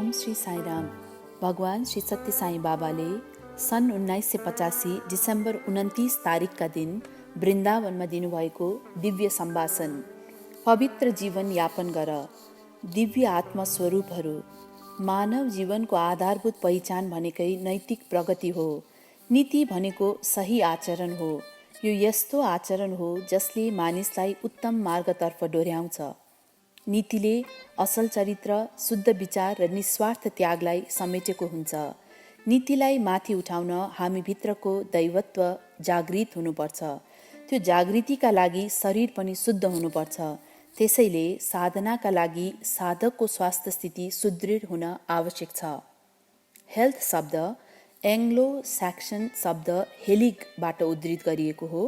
ओम श्री साईराम। भगवान श्री सत्य साई बाबाले सन् 1985 डिसेम्बर 29 तारिकका दिन वृन्दावनमा दिनुभएको दिव्य सम्भाषण, पवित्र जीवन यापन गर। दिव्य आत्मस्वरूपहरू। मानव जीवनको आधारभूत पहिचान भनेकै नैतिक प्रगति हो। नीति भनेको सही आचरण हो। यो यस्तो आचरण हो जसले मानिसलाई उत्तम मार्गतर्फ डोर्याउँछ। नीतिले असल चरित्र, शुद्ध विचार र निस्वार्थ त्यागलाई समेटेको हुन्छ। नीतिलाई माथि उठाउन हामीभित्रको दैवत्व जागृत हुनुपर्छ। त्यो जागृतिका लागि शरीर पनि शुद्ध हुनुपर्छ। त्यसैले साधनाका लागि साधकको स्वास्थ्य स्थिति सुदृढ हुन आवश्यक छ। हेल्थ शब्द एङ्ग्लो स्याक्सन शब्द हेलिगबाट उद्धृत गरिएको हो,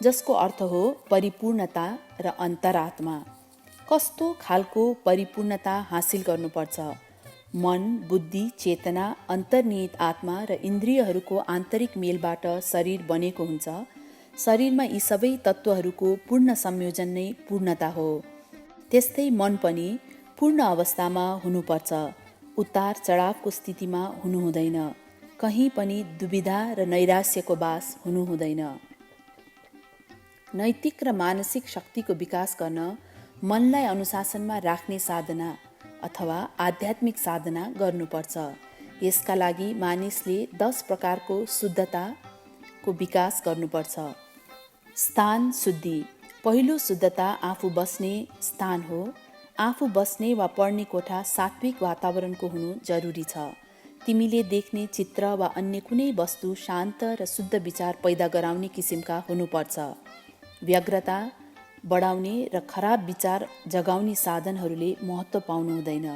जसको अर्थ हो परिपूर्णता र अन्तरात्मा। कस्तो खालको परिपूर्णता हासिल गर्नुपर्छ? मन, बुद्धि, चेतना, अन्तर्निहित आत्मा र इन्द्रियहरूको आन्तरिक मेलबाट शरीर बनेको हुन्छ। शरीरमा यी सबै तत्त्वहरूको पूर्ण संयोजन नै पूर्णता हो। त्यस्तै मन पनि पूर्ण अवस्थामा हुनुपर्छ। उतार चढावको स्थितिमा हुनु हुँदैन। कहीँ पनि दुविधा र नैराश्यको बास हुनु हुँदैन। नैतिक र मानसिक शक्तिको विकास गर्न मनलाई अनुशासनमा राख्ने साधना अथवा आध्यात्मिक साधना गर्नुपर्छ। यसका लागि मानिसले 10 प्रकारको शुद्धताको विकास गर्नुपर्छ। स्थान शुद्धि। पहिलो शुद्धता आफू बस्ने स्थान हो। आफू बस्ने वा पढ्ने कोठा सात्विक वातावरणको हुनु जरुरी छ। तिमीले देख्ने चित्र वा अन्य कुनै वस्तु शान्त र शुद्ध विचार पैदा गराउने किसिमका हुनुपर्छ। व्यग्रता बढाउने र खराब विचार जगाउने साधनहरूले महत्त्व पाउनु हुँदैन।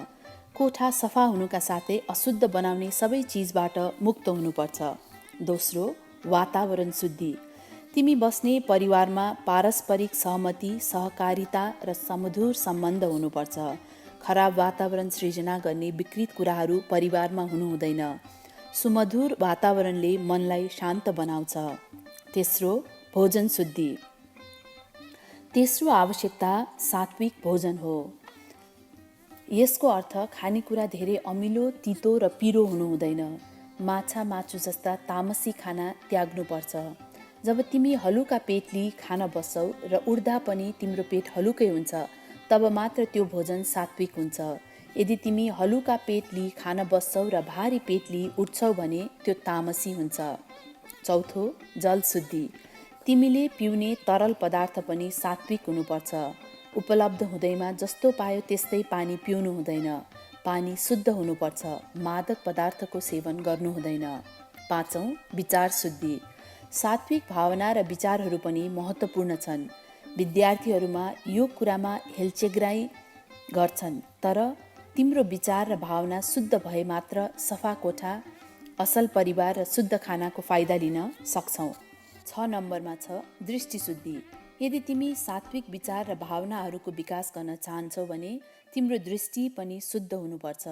कोठा सफा हुनुका साथै अशुद्ध बनाउने सबै चिजबाट मुक्त हुनुपर्छ। दोस्रो, वातावरण शुद्धि। तिमी बस्ने परिवारमा पारस्परिक सहमति, सहकारिता र सुमधुर सम्बन्ध हुनुपर्छ। खराब वातावरण सृजना गर्ने विकृत कुराहरू परिवारमा हुनु हुँदैन। सुमधुर वातावरणले मनलाई शान्त बनाउँछ। तेस्रो, भोजन शुद्धि। तेस्रो आवश्यकता सात्विक भोजन हो। यसको अर्थ खानेकुरा धेरै अमिलो, तितो र पिरो हुनु हुँदैन। माछा, मासु जस्ता तामसी खाना त्याग्नुपर्छ। जब तिमी हलुका पेटली खान बस्छौ र उड्दा पनि तिम्रो पेट हलुकै हुन्छ, तब मात्र त्यो भोजन सात्विक हुन्छ। यदि तिमी हलुका पेटली खान बस्छौ र भारी पेटली उठ्छौ भने त्यो तामसी हुन्छ। चौथो, जल शुद्धि। तिमीले पिउने तरल पदार्थ पनि सात्विक हुनुपर्छ। उपलब्ध हुँदैमा जस्तो पायो त्यस्तै पानी पिउनु हुँदैन। पानी शुद्ध हुनुपर्छ। मादक पदार्थको सेवन गर्नु हुँदैन। पाँचौं, विचार शुद्धि। सात्विक भावना र विचारहरू पनि महत्त्वपूर्ण छन्। विद्यार्थीहरूमा यो कुरामा हेलचेक्राइ गर्छन्, तर तिम्रो विचार र भावना शुद्ध भए मात्र सफा कोठा, असल परिवार र शुद्ध खानाको फाइदा लिन सक्छौ। 6 नम्बरमा छ दृष्टि शुद्धि। यदि तिमी सात्विक विचार र भावनाहरूको विकास गर्न चाहन्छौ भने तिम्रो दृष्टि पनि शुद्ध हुनुपर्छ।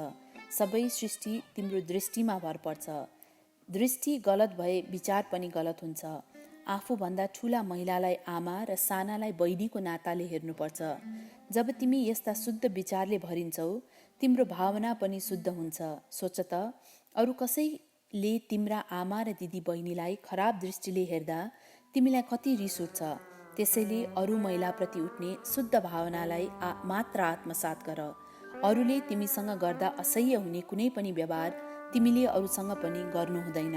सबै सृष्टि तिम्रो दृष्टिमा भर पर्छ। दृष्टि गलत भए विचार पनि गलत हुन्छ। आफूभन्दा ठुला महिलालाई आमा र सानालाई बहिनीको नाताले हेर्नुपर्छ। जब तिमी यस्ता शुद्ध विचारले भरिन्छौ, तिम्रो भावना पनि शुद्ध हुन्छ। सोच त, अरू कसैले तिम्रा आमा र दिदी बहिनीलाई खराब दृष्टिले हेर्दा तिमीलाई कति रिस उठ्छ। त्यसैले अरू महिलाप्रति उठ्ने शुद्ध भावनालाई मात्र आत्मसात गर। अरूले तिमीसँग गर्दा असह्य हुने कुनै पनि व्यवहार तिमीले अरूसँग पनि गर्नु हुँदैन।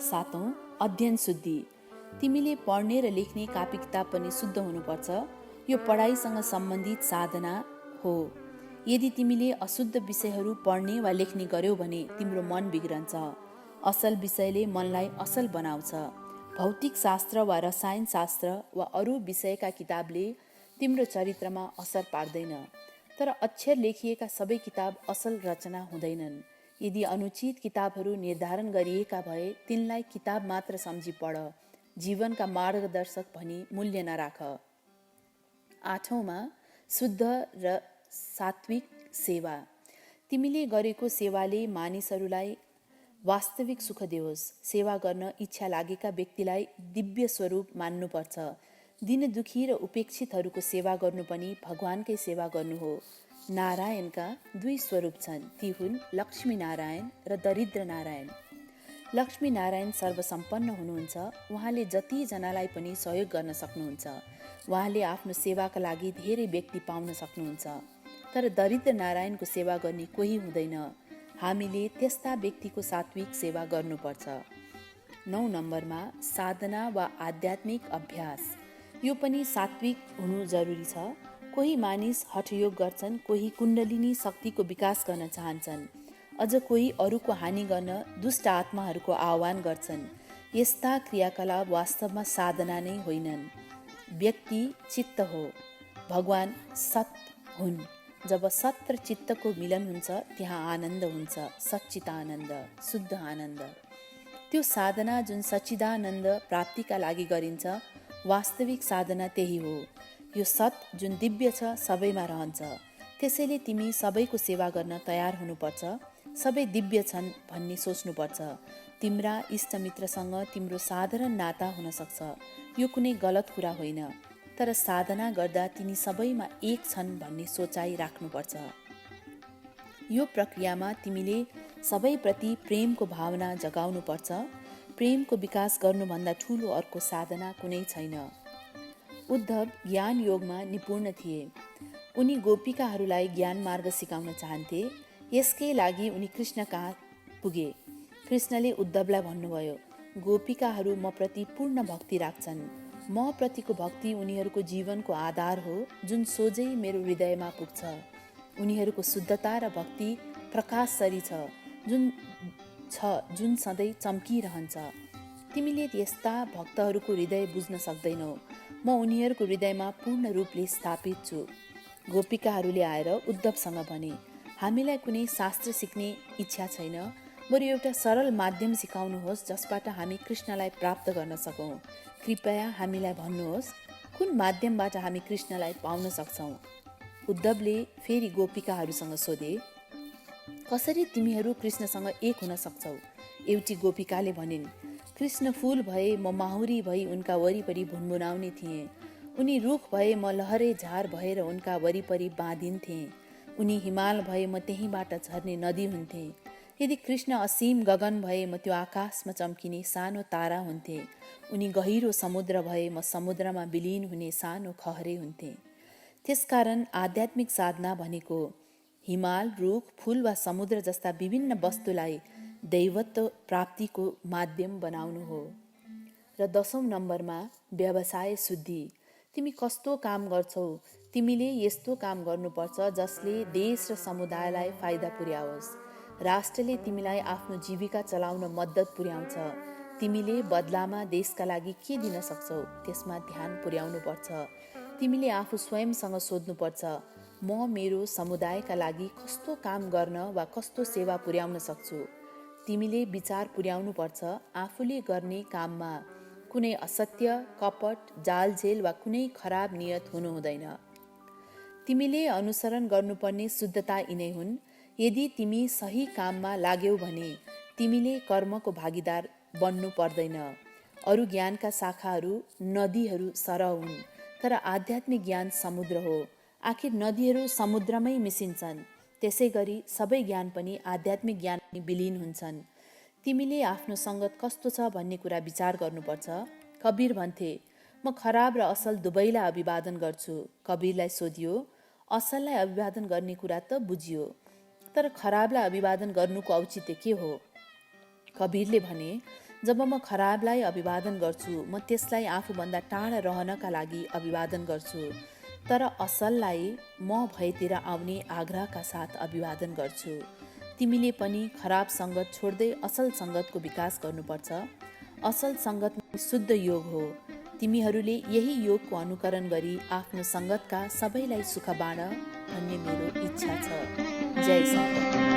7औं, अध्ययन शुद्धि। तिमीले पढ्ने र लेख्ने कापी किताब पनि शुद्ध हुनुपर्छ। यो पढाइसँग सम्बन्धित साधना हो। यदि तिमीले अशुद्ध विषयहरू पढ्ने वा लेख्ने गर्यौ भने तिम्रो मन बिग्रन्छ। असल विषयले मनलाई असल बनाउँछ। भौतिक शास्त्र वा रसायन शास्त्र वा अरू विषयका किताबले तिम्रो चरित्रमा असर पार्दैन। तर अक्षर लेखिएका सबै किताब असल रचना हुँदैनन्। यदि अनुचित किताबहरू निर्धारण गरिएका भए तिनलाई किताब मात्र सम्झी पढ। जीवनका मार्गदर्शक भनी मूल्य नराख। 8औँमा शुद्ध र सात्विक सेवा। तिमीले गरेको सेवाले मानिसहरूलाई वास्तविक सुख देओस्। सेवा गर्न इच्छा लागेका व्यक्तिलाई दिव्य स्वरूप मान्नुपर्छ। दिन दुखी र उपेक्षितहरूको सेवा गर्नु पनि भगवानकै सेवा गर्नु हो। नारायणका दुई स्वरूप छन्, ती हुन् लक्ष्मी नारायण र दरिद्र नारायण। लक्ष्मी नारायण सर्वसम्पन्न हुनुहुन्छ, उहाँले जतिजनालाई पनि सहयोग गर्न सक्नुहुन्छ। उहाँले आफ्नो सेवाका लागि धेरै व्यक्ति पाउन सक्नुहुन्छ। तर दरिद्र नारायणको सेवा गर्ने कोही हुँदैन। हामीले त्यस्ता व्यक्तिको सात्विक सेवा गर्नुपर्छ। 9 नम्बरमा साधना वा आध्यात्मिक अभ्यास। यो पनि सात्विक हुनु जरुरी छ। कोही मानिस हठयोग गर्छन्, कोही कुण्डलिनी शक्तिको विकास गर्न चाहन्छन्, अझ कोही अरूको हानि गर्न दुष्ट आत्माहरूको आह्वान गर्छन्। यस्ता क्रियाकलाप वास्तवमा साधना नै होइनन्। व्यक्ति चित्त हो, भगवान सत हुन्। जब सत र चित्तको मिलन हुन्छ त्यहाँ आनन्द हुन्छ, सच्चित आनन्द, शुद्ध आनन्द। त्यो साधना जुन सच्चिदानन्द प्राप्तिका लागि गरिन्छ, वास्तविक साधना त्यही हो। यो सत जुन दिव्य छ सबैमा रहन्छ। त्यसैले तिमी सबैको सेवा गर्न तयार हुनुपर्छ। सबै दिव्य छन् भन्ने सोच्नुपर्छ। तिम्रा इष्टमित्रसँग तिम्रो साधारण नाता हुन सक्छ, यो कुनै गलत कुरा होइन। तर साधना गर्दा तिनी सबैमा एक छन् भन्ने सोचाइ राख्नुपर्छ। यो प्रक्रियामा तिमीले सबैप्रति प्रेमको भावना जगाउनुपर्छ। प्रेमको विकास गर्नुभन्दा ठुलो अर्को साधना कुनै छैन। उद्धव ज्ञान योगमा निपुण थिए। उनी गोपिकाहरूलाई ज्ञान मार्ग सिकाउन चाहन्थे। यसकै लागि उनी कृष्ण कहाँ पुगे। कृष्णले उद्धवलाई भन्नुभयो, गोपिकाहरू म प्रति पूर्ण भक्ति राख्छन्। म प्रतिको भक्ति उनीहरूको जीवनको आधार हो, जुन सोझै मेरो हृदयमा पुग्छ। उनीहरूको शुद्धता र भक्ति प्रकाशसरी छ, जुन सधैँ चम्किरहन्छ। तिमीले यस्ता भक्तहरूको हृदय बुझ्न सक्दैनौ। म उनीहरूको हृदयमा पूर्ण रूपले स्थापित छु। गोपिकाहरूले आएर उद्धवसँग भने, हामीलाई कुनै शास्त्र सिक्ने इच्छा छैन, बरु एउटा सरल माध्यम सिकाउनुहोस् जसबाट हामी कृष्णलाई प्राप्त गर्न सकौँ। कृपया हामीलाई भन्नुहोस्, कुन माध्यमबाट हामी कृष्णलाई पाउन सक्छौँ। उद्धवले फेरि गोपिकाहरूसँग सोधे, कसरी तिमीहरू कृष्णसँग एक हुन सक्छौ। एउटी गोपिकाले भनिन्, कृष्ण फूल भए म माहुरी भई उनका वरिपरि भुनभुनाउने थिएँ। उनी रुख भए म लहरे झार भएर उनका वरिपरि बाँधिन्थेँ। उनी हिमाल भए म त्यहीँबाट झर्ने नदी हुन्थे। यदि कृष्ण असीम गगन भए म त्यो आकाशमा चम्किने सानो तारा हुन्थे। उनी गहिरो समुद्र भए म समुद्रमा विलीन हुने सानो खहरे हुन्थे। त्यसकारण आध्यात्मिक साधना भनेको हिमाल, रुख, फूल वा समुद्र जस्ता विभिन्न वस्तुलाई दैवत्व प्राप्तिको माध्यम बनाउनु हो। र 10औं नम्बरमा व्यवसाय शुद्धि। तिमी कस्तो काम गर्छौ, तिमीले यस्तो काम गर्नुपर्छ जसले देश र समुदायलाई फाइदा पुर्याओस्। राष्ट्रले तिमीलाई आफ्नो जीविका चलाउन मद्दत पुर्याउँछ। तिमीले बदलामा देशका लागि के दिन सक्छौ त्यसमा ध्यान पुर्याउनुपर्छ। तिमीले आफू स्वयंसँग सोध्नुपर्छ, म मेरो समुदायका लागि कस्तो काम गर्न वा कस्तो सेवा पुर्याउन सक्छु। तिमीले विचार पुर्याउनुपर्छ, आफूले गर्ने काममा कुनै असत्य, कपट, जालझेल वा कुनै खराब नियत हुनु हुँदैन। तिमीले अनुसरण गर्नुपर्ने शुद्धता यिनै हुन्। यदि तिमी सही काममा लाग्यौ भने तिमीले कर्मको भागीदार बन्नु पर्दैन। अरू ज्ञानका शाखाहरू नदीहरू सरह हुन्, तर आध्यात्मिक ज्ञान समुद्र हो। आखिर नदीहरू समुद्रमै मिसिन्छन्, त्यसै गरी सबै ज्ञान पनि आध्यात्मिक ज्ञान विलीन हुन्छन्। तिमीले आफ्नो सङ्गत कस्तो छ भन्ने कुरा विचार गर्नुपर्छ। कबीर भन्थे, म खराब र असल दुवैलाई अभिवादन गर्छु। कबीरलाई सोधियो, असललाई अभिवादन गर्ने कुरा त बुझियो, तर खराबलाई अभिवादन गर्नुको औचित्य के हो। कबीरले भने, जब म खराबलाई अभिवादन गर्छु म त्यसलाई आफूभन्दा टाढा रहनका लागि अभिवादन गर्छु, तर असललाई म भएतिर आउने आग्रहका साथ अभिवादन गर्छु। तिमीले पनि खराब सङ्गत छोड्दै असल सङ्गतको विकास गर्नुपर्छ। असल सङ्गत शुद्ध योग हो। तिमीहरूले यही योगको अनुकरण गरी आफ्नो सङ्गतका सबैलाई सुख बाँड भन्ने मेरो इच्छा छ। जय सङ्गत।